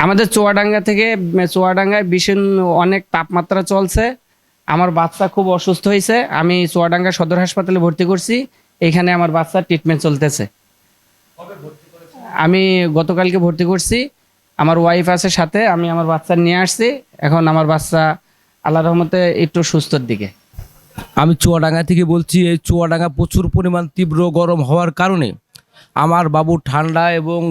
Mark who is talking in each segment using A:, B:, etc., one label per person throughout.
A: আমাদের চুয়াডাঙ্গায় ভীষণ অনেক তাপমাত্রা চলছে। আমার বাচ্চা খুব অসুস্থ হয়েছে, আমি চুয়াডাঙ্গা সদর হাসপাতালে ভর্তি করছি। এখানে আমার বাচ্চার ট্রিটমেন্ট চলতেছে। আমি গতকালকে ভর্তি করছি, আমার ওয়াইফ আছে সাথে, আমি আমার বাচ্চা নিয়ে আসছি। এখন আমার বাচ্চা আল্লাহর রহমতে একটু সুস্থর দিকে।
B: আমি চুয়াডাঙ্গা থেকে বলছি। এই চুয়াডাঙ্গা প্রচুর পরিমাণ তীব্র গরম হওয়ার কারণে আমার বাবু ঠান্ডা এবং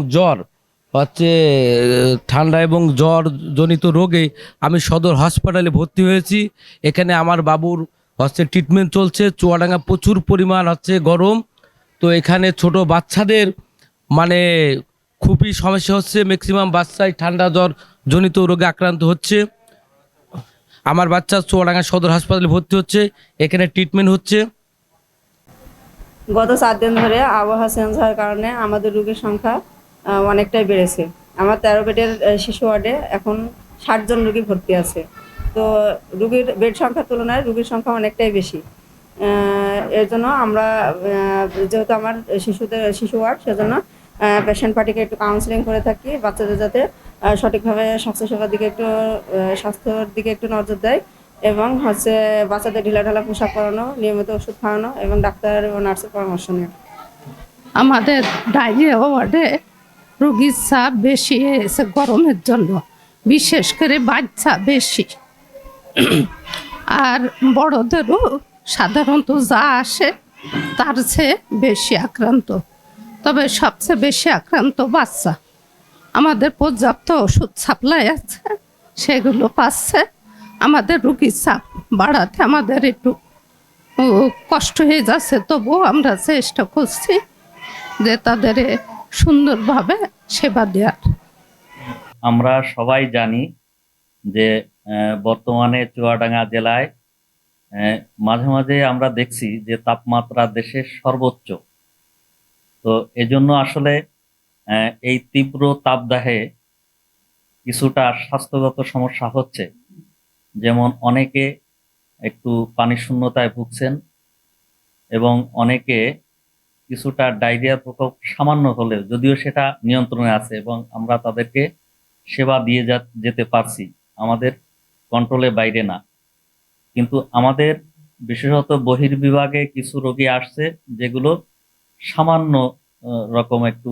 B: জ্বর জনিত রোগে আমি সদর হাসপাতালে ভর্তি হয়েছি। এখানে আমার বাবুর ট্রিটমেন্ট চলছে। চুয়াডাঙ্গা প্রচুর পরিমাণ গরম। তো এখানে ছোট বাচ্চাদের মানে খুবই সমস্যা হচ্ছে। ম্যাক্সিমাম বাচ্চাই ঠান্ডা জ্বর জনিত রোগে আক্রান্ত হচ্ছে। আমার বাচ্চা চুয়াডাঙ্গা সদর হাসপাতালে ভর্তি হচ্ছে, এখানে ট্রিটমেন্ট হচ্ছে।
C: গত 4 দিন ধরে আবহাওয়া চেঞ্জ হওয়ার কারণে আমাদের রোগীর সংখ্যা অনেকটাই বেড়েছে। আমার 13 বেডের শিশু ওয়ার্ডে এখন 60 জন রোগী ভর্তি আছে। তো রোগীর বেড সংখ্যার তুলনায় রোগীর সংখ্যা অনেকটাই বেশি। এর জন্য আমরা যেহেতু আমার শিশু ওয়ার্ড, সেজন্য পেশেন্ট পার্টিকে একটু কাউন্সিলিং করে থাকি, বাচ্চাদের যাতে সঠিকভাবে স্বাস্থ্যর দিকে একটু নজর দেয়, এবং বাচ্চাদের ঢিলাঢালা পোশাক পরানো, নিয়মিত ওষুধ খাওয়ানো এবং ডাক্তার ও নার্সের পরামর্শ নেওয়া।
D: আমাদের ডায়রিয়া ওয়ার্ডে রোগীর চাপ বেশি হয়েছে গরমের জন্য, বিশেষ করে বাচ্চা বেশি। আর বড়দেরও সাধারণত যা আসে তার চেয়ে বেশি আক্রান্ত, তবে সবচেয়ে বেশি আক্রান্ত বাচ্চা। আমাদের পর্যাপ্ত ওষুধ সাপ্লাই আছে, সেগুলো পাচ্ছে। আমাদের রোগীর চাপ বাড়াতে আমাদের একটু কষ্ট হয়ে যাচ্ছে, তবুও আমরা চেষ্টা করছি যে তাদের সুন্দরভাবে সেবা দেওয়ার।
E: আমরা সবাই জানি যে বর্তমানে চুয়াডাঙ্গা জেলায় মাঝে মাঝে আমরা দেখছি যে তাপমাত্রা দেশের সর্বোচ্চ। তো এজন্য আসলে এই তীব্র তাপদাহে কিছুটা স্বাস্থ্যগত সমস্যা হচ্ছে। যেমন অনেকে একটু পানি শূন্যতায় ভুগছেন, এবং অনেকে কিছুটা ডায়রিয়ার প্রকোপ সামান্য হলেও, যদিও সেটা নিয়ন্ত্রণে আছে এবং আমরা তাদেরকে সেবা দিয়ে যেতে পারছি, আমাদের কন্ট্রোলের বাইরে না। কিন্তু আমাদের বিশেষত বহির্বিভাগে কিছু রোগী আসছে যেগুলো সামান্য রকম একটু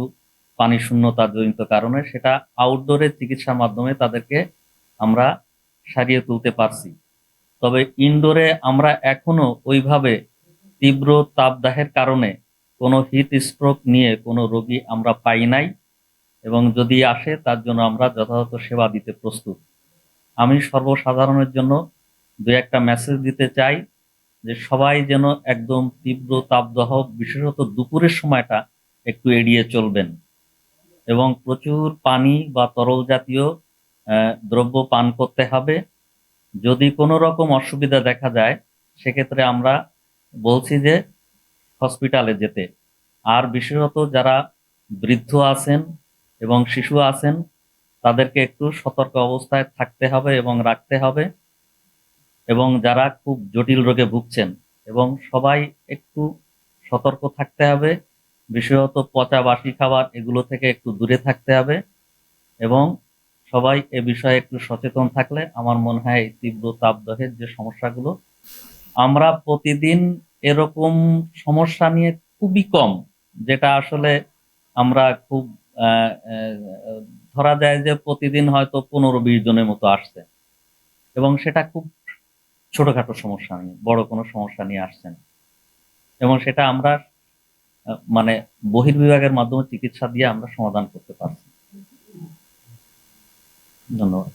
E: পানি শূন্যতা জনিত কারণে, সেটা আউটডোরে চিকিৎসার মাধ্যমে তাদেরকে আমরা সারিয়ে তুলতে পারছি। তবে ইনডোরে আমরা এখনো ওইভাবে তীব্র তাপদাহের কারণে কোনো হিট স্ট্রোক নিয়ে কোনো রোগী আমরা পাই নাই, এবং যদি আসে তার জন্য আমরা যথাযথ সেবা দিতে প্রস্তুত। আমি সর্বসাধারণের জন্য 2-1টা মেসেজ দিতে চাই যে সবাই যেন একদম তীব্র তাপদাহ, বিশেষত দুপুরের সময়টা একটু এড়িয়ে চলবেন, এবং প্রচুর পানি বা তরল জাতীয় দ্রব্য পান করতে হবে। যদি কোনো রকম অসুবিধা দেখা যায়, সেক্ষেত্রে আমরা বলছি যে হসপিটালে যেতে। আর বিশেষত যারা বৃদ্ধ আছেন এবং শিশু আছেন, তাদেরকে একটু সতর্ক অবস্থায় থাকতে হবে এবং রাখতে হবে। এবং যারা খুব জটিল রোগে ভুগছেন, এবং সবাই একটু সতর্ক থাকতে হবে, বিশেষত পচা বাসি খাবার এগুলো থেকে একটু দূরে থাকতে হবে। এবং সবাই এ বিষয়ে একটু সচেতন থাকলে আমার মনে হয় এই তীব্র তাপদাহের যে সমস্যাগুলো, আমরা প্রতিদিন এরকম সমস্যা নিয়ে খুবই কম, যেটা আসলে আমরা খুব ধরা যায় যে প্রতিদিন হয়তো 15-20 জনের মতো আসছে, এবং সেটা খুব ছোটখাটো সমস্যা নিয়ে, বড় কোনো সমস্যা নিয়ে আসছেন, এবং সেটা আমরা মানে বহির্বিভাগের মাধ্যমে চিকিৎসা দিয়ে আমরা সমাধান করতে পারছি। ধন্যবাদ।